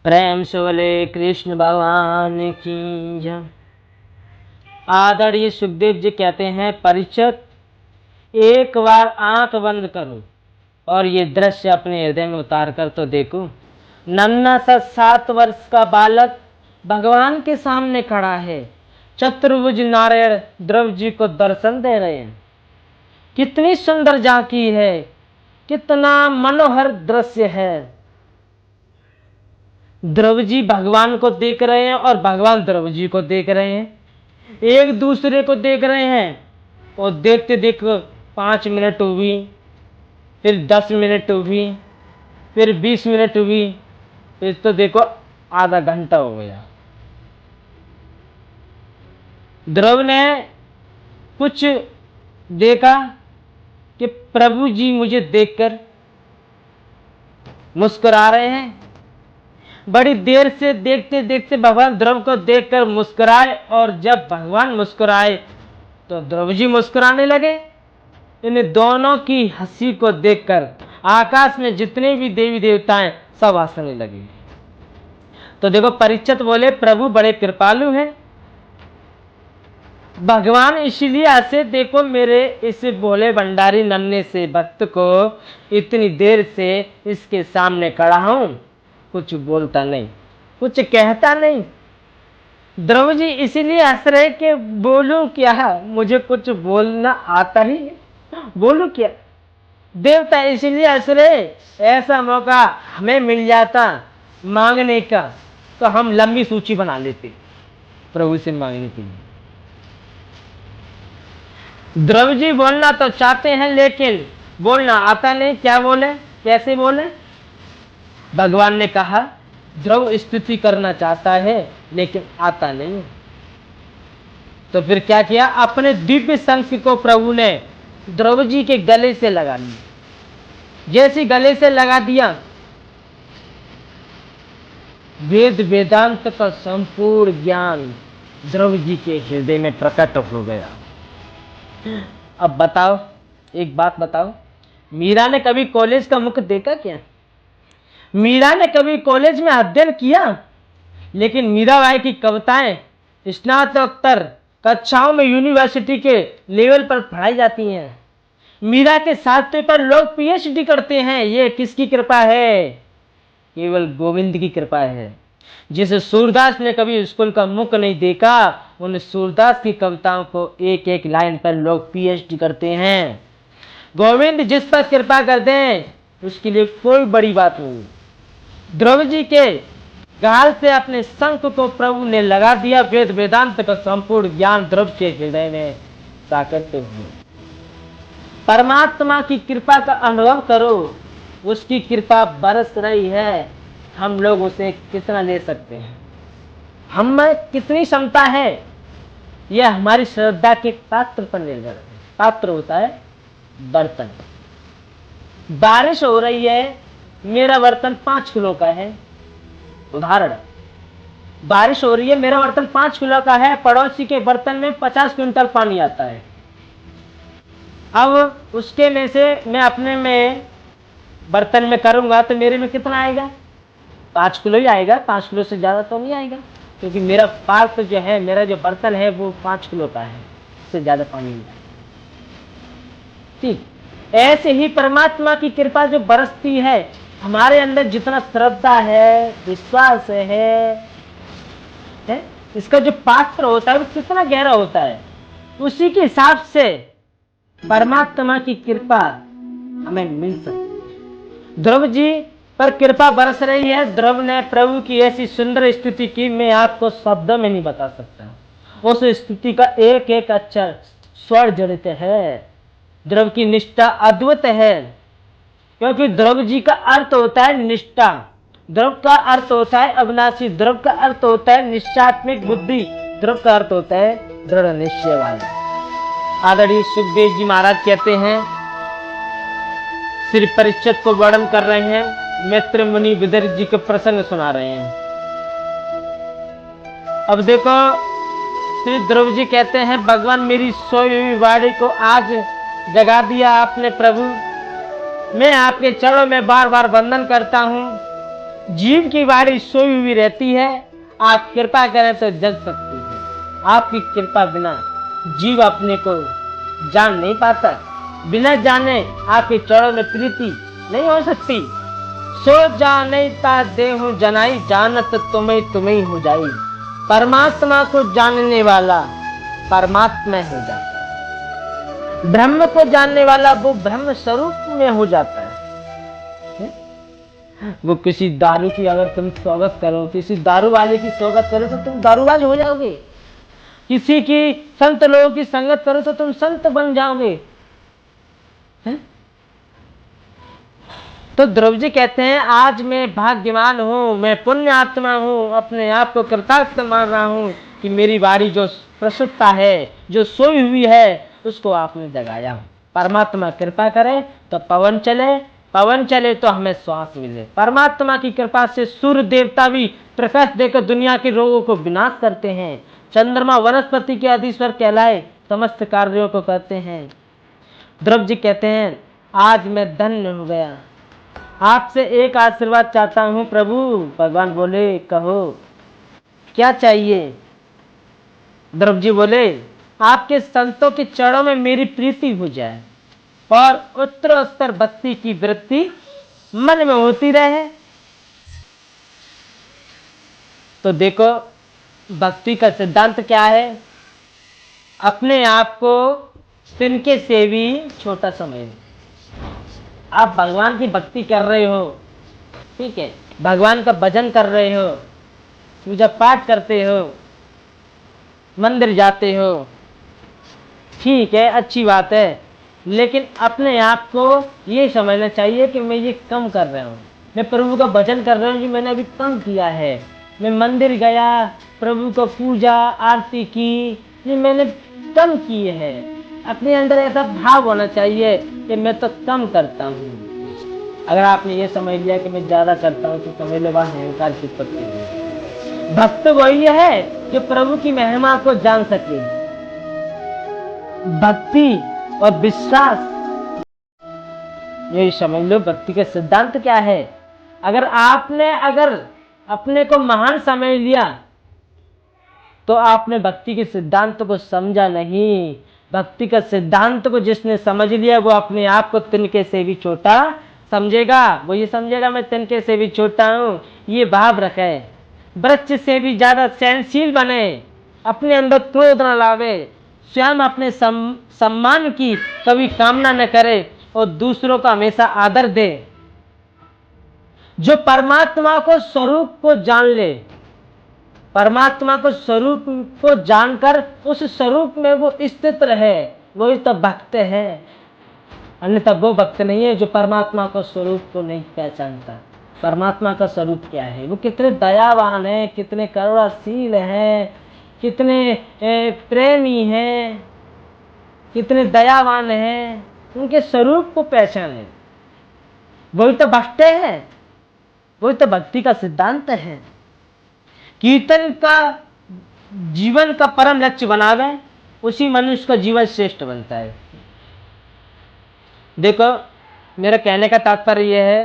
प्रेम से बोले कृष्ण भगवान की जय। आदरणीय सुखदेव जी कहते हैं, परीक्षित एक बार आंख बंद करो और ये दृश्य अपने हृदय में उतार कर तो देखो। नन्हा सा 7 वर्ष का बालक भगवान के सामने खड़ा है। चतुर्भुज नारायण द्रव्य जी को दर्शन दे रहे हैं। कितनी सुंदर झांकी है, कितना मनोहर दृश्य है। द्रव्य जी भगवान को देख रहे हैं और भगवान द्रव्य जी को देख रहे हैं। एक दूसरे को देख रहे हैं और देखते देखते 5 मिनट हुई, फिर 10 मिनट हुई, फिर 20 मिनट हुई, फिर तो देखो आधा घंटा हो गया। ध्रुव ने कुछ देखा कि प्रभु जी मुझे देखकर मुस्कुरा रहे हैं। बड़ी देर से देखते देखते भगवान ध्रुव को देखकर मुस्कुराए और जब भगवान मुस्कुराए तो ध्रुव जी मुस्कुराने लगे। इन दोनों की हंसी को देखकर आकाश में जितने भी देवी देवता हैं सब हंसने लगे। तो देखो परीक्षित बोले, प्रभु बड़े कृपालु हैं। भगवान इसीलिए हंसे, देखो मेरे इस भोले भंडारी नन्हे से भक्त को इतनी देर से इसके सामने खड़ा हूं, कुछ बोलता नहीं, कुछ कहता नहीं। ध्रुव जी इसीलिए हंस रहे कि बोलूं क्या, मुझे कुछ बोलना आता ही है, बोलूं क्या। देवता इसीलिए हंस रहे, ऐसा मौका हमें मिल जाता मांगने का तो हम लंबी सूची बना लेते प्रभु से मांगने के लिए। ध्रुव जी बोलना तो चाहते हैं लेकिन बोलना आता नहीं। क्या बोले, कैसे बोले। भगवान ने कहा ध्रुव स्तुति करना चाहता है लेकिन आता नहीं। तो फिर क्या किया, अपने दिव्य शंख को प्रभु ने ध्रुव जी के गले से लगा लिया। जैसे गले से लगा दिया, वेद वेदांत का संपूर्ण ज्ञान ध्रुव जी के हृदय में प्रकट हो गया। अब बताओ, एक बात बताओ, मीरा ने कभी कॉलेज का मुख देखा क्या? मीरा ने कभी कॉलेज में अध्ययन किया? लेकिन मीराबाई की कविताएं स्नातकोत्तर कक्षाओं में यूनिवर्सिटी के लेवल पर पढ़ाई जाती हैं। मीरा के साहित्य पर लोग पीएचडी करते हैं। ये किसकी कृपा है? केवल गोविंद की कृपा है। जिसे सूरदास ने कभी स्कूल का मुख नहीं देखा, उन सूरदास की कविताओं को एक एक लाइन पर लोग पीएचडी करते हैं। गोविंद जिस पर कृपा कर दें उसके लिए कोई बड़ी बात नहीं। ध्रुव जी के गाल से अपने शंख को प्रभु ने लगा दिया। वेद वेदांत का संपूर्ण ज्ञान ध्रुव के हृदय में प्राकट हुआ। परमात्मा की कृपा का अनुभव करो, उसकी कृपा बरस रही है। हम लोग उसे कितना ले सकते हैं, हम में कितनी क्षमता है, यह हमारी श्रद्धा के पात्र पर निर्भर है। पात्र होता है बर्तन। बारिश हो रही है, मेरा बर्तन 5 किलो का है, उदाहरण। बारिश हो रही है, मेरा बर्तन 5 किलो का है, पड़ोसी के बर्तन में 50 क्विंटल पानी आता है। अब उसके में से मैं अपने में बर्तन में करूंगा तो मेरे में कितना आएगा? 5 किलो ही आएगा, 5 किलो से ज्यादा तो नहीं आएगा, क्योंकि मेरा पात्र जो है, मेरा जो बर्तन है वो 5 किलो का है, उससे ज्यादा पानी नहीं आएगा। ठीक ऐसे ही परमात्मा की कृपा जो बरसती है, हमारे अंदर जितना श्रद्धा है, विश्वास है, इसका जो पात्र होता है वो कितना गहरा होता है, उसी के हिसाब से परमात्मा की कृपा हमें मिल सकती है। ध्रुव जी पर कृपा बरस रही है। ध्रुव ने प्रभु की ऐसी सुंदर स्तुति की, मैं आपको शब्दों में नहीं बता सकता। उस स्तुति का एक एक अक्षर स्वर जड़ित है। ध्रुव की निष्ठा अद्भुत है, क्योंकि ध्रुव जी का अर्थ होता है निष्ठा। ध्रुव का अर्थ होता है अविनाशी। ध्रुव का अर्थ होता है निश्चयात्मक बुद्धि। ध्रुव का अर्थ होता है दृढ़ निश्चय वाला। आदरणीय सुखदेव जी महाराज कहते हैं, श्री परीक्षित को वर्णन कर रहे हैं, मैत्र मुनि विदर जी के प्रसंग सुना रहे हैं। अब देखो, श्री ध्रुव जी कहते हैं, भगवान मेरी सोई हुई वाणी को आज जगा दिया आपने प्रभु। मैं आपके चरणों में बार बार वंदन करता हूँ। जीव की बारी सोई हुई रहती है, आप कृपा करें तो जग सकती है। आपकी कृपा बिना जीव अपने को जान नहीं पाता, बिना जाने आपके चरणों में प्रीति नहीं हो सकती। सो जाने ता देहु जनाई, जानत तुम्हें तुम्हें हो जाई। परमात्मा को जानने वाला परमात्मा हो जाता है, ब्रह्म को जानने वाला वो ब्रह्म स्वरूप में हो जाता है। वो किसी दारू की अगर तुम स्वागत करो, किसी दारू वाले की स्वागत करो तो तुम दारूबाज हो जाओगे। किसी की संत लोगों की संगत करो तो तुम संत बन जाओगे। है? तो ध्रुव जी कहते हैं आज मैं भाग्यवान हूँ, मैं पुण्य आत्मा हूँ, अपने आप को कृतार्थ मान रहा हूँ कि मेरी बारी जो प्रसुप्ता है, जो सोई हुई है, उसको आपने जगाया। परमात्मा कृपा करे तो पवन चले, पवन चले तो हमें श्वास मिले। परमात्मा की कृपा से सूर्य देवता भी प्रकाश देकर दुनिया के रोगों को विनाश करते हैं। चंद्रमा वनस्पति के अधीश्वर कहलाए समस्त कार्यों को करते हैं। ध्रुव जी कहते हैं आज मैं धन्य हो गया, आपसे एक आशीर्वाद चाहता हूं प्रभु। भगवान बोले कहो क्या चाहिए। ध्रुव जी बोले आपके संतों के चरणों में मेरी प्रीति हो जाए और उत्तरोत्तर भक्ति की वृत्ति मन में होती रहे। तो देखो भक्ति का सिद्धांत क्या है, अपने आप को तिनके से भी छोटा समझ। आप भगवान की भक्ति कर रहे हो, ठीक है, भगवान का भजन कर रहे हो, पूजा पाठ करते हो, मंदिर जाते हो, ठीक है, अच्छी बात है, लेकिन अपने आप को ये समझना चाहिए कि मैं ये कम कर रहा हूँ। मैं प्रभु का भजन कर रहा हूँ जो मैंने अभी कम किया है। मैं मंदिर गया, प्रभु को पूजा आरती की, ये मैंने कम की है। अपने अंदर ऐसा भाव होना चाहिए कि मैं तो कम करता हूँ। अगर आपने ये समझ लिया कि मैं ज्यादा करता हूँ तो समझ लो वहां अहंकार की उत्पत्ति है। भक्त वही है जो प्रभु की महिमा को जान सके। भक्ति और विश्वास, ये समझ लो भक्ति के सिद्धांत क्या है। अगर अपने को महान समझ लिया तो आपने भक्ति के सिद्धांत को समझा नहीं। भक्ति का सिद्धांत को जिसने समझ लिया वो अपने आप को तिनके से भी छोटा समझेगा। वो ये समझेगा मैं तिनके से भी छोटा हूँ, ये भाव रखे। वृक्ष से भी ज्यादा सहनशील बने, अपने अंदर क्रोध न लावे, स्वयं अपने सम्मान की कभी कामना न करे और दूसरों का हमेशा आदर दे। जो परमात्मा को स्वरूप को जान ले, परमात्मा को स्वरूप को जानकर उस स्वरूप में वो स्थित रहे, वही तो भक्त है। अन्यथा वो भक्त नहीं है जो परमात्मा को स्वरूप को नहीं पहचानता। परमात्मा का स्वरूप क्या है, वो कितने दयावान है, कितने करुणाशील हैं, कितने प्रेमी हैं, कितने दयावान हैं, उनके स्वरूप को पहचाने, वही तो भक्त है, वही तो भक्ति का सिद्धांत है। कीर्तन का जीवन का परम लक्ष्य बनावे, उसी मनुष्य का जीवन श्रेष्ठ बनता है। देखो मेरा कहने का तात्पर्य यह है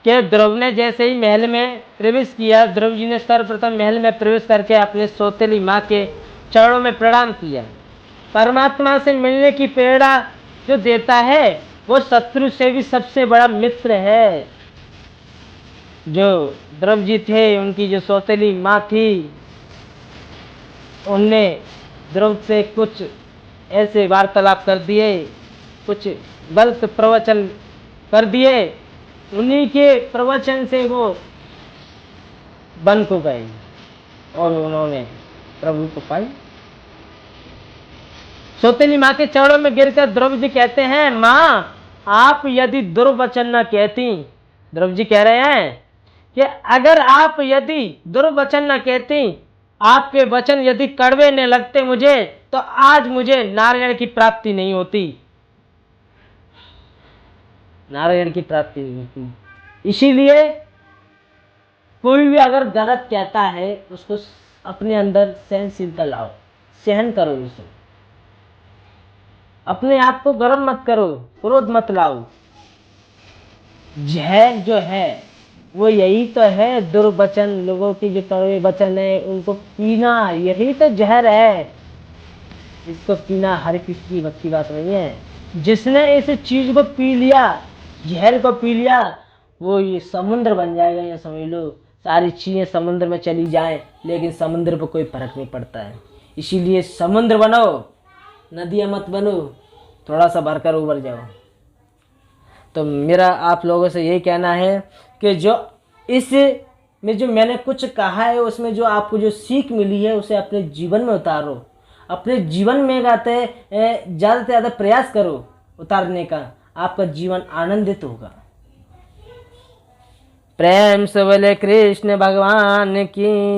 कि ध्रुव ने जैसे ही महल में प्रवेश किया, ध्रुव जी ने सर्वप्रथम महल में प्रवेश करके अपने सौतेली माँ के चरणों में प्रणाम किया। परमात्मा से मिलने की प्रेरणा जो देता है वो शत्रु से भी सबसे बड़ा मित्र है। जो ध्रुव जी थे, उनकी जो सौतेली माँ थी, उनने ध्रुव से कुछ ऐसे वार्तालाप कर दिए, कुछ गलत प्रवचन कर दिए, उन्हीं के प्रवचन से वो बन को गए और उन्होंने प्रभु को पाई। सौतेली माँ के चरणों में गिरकर ध्रुव जी कहते हैं माँ आप यदि दुर्वचन न कहती, ध्रुव जी कह रहे हैं कि अगर आप यदि दुर्वचन न कहती, आपके वचन यदि कड़वे न लगते मुझे, तो आज मुझे नारायण की प्राप्ति नहीं होती, नारायण की प्राप्ति नहीं होती। इसीलिए कोई भी अगर गलत कहता है उसको अपने अंदर सहनशीलता लाओ, सहन करो उसे, अपने आप को गर्म मत करो, क्रोध मत लाओ। जहर जो है वो यही तो है, दुर्वचन लोगों की जो कड़वे वचन है उनको पीना, यही तो जहर है। इसको पीना हर किसी की बस की बात नहीं है। जिसने इस चीज को पी लिया, जहर को पी लिया, वो ये समुद्र बन जाएगा, ये समझ लो। सारी चीजें समुद्र में चली जाए लेकिन समुद्र पर कोई फर्क नहीं पड़ता है। इसीलिए समुद्र बनो, नदियां मत बनो, थोड़ा सा भरकर उबर जाओ। तो मेरा आप लोगों से यही कहना है कि जो इस में जो मैंने कुछ कहा है उसमें जो आपको जो सीख मिली है उसे अपने जीवन में उतारो। अपने जीवन में गाते ज़्यादा से ज़्यादा प्रयास करो उतारने का, आपका जीवन आनंदित होगा। प्रेम से बोले कृष्ण भगवान की।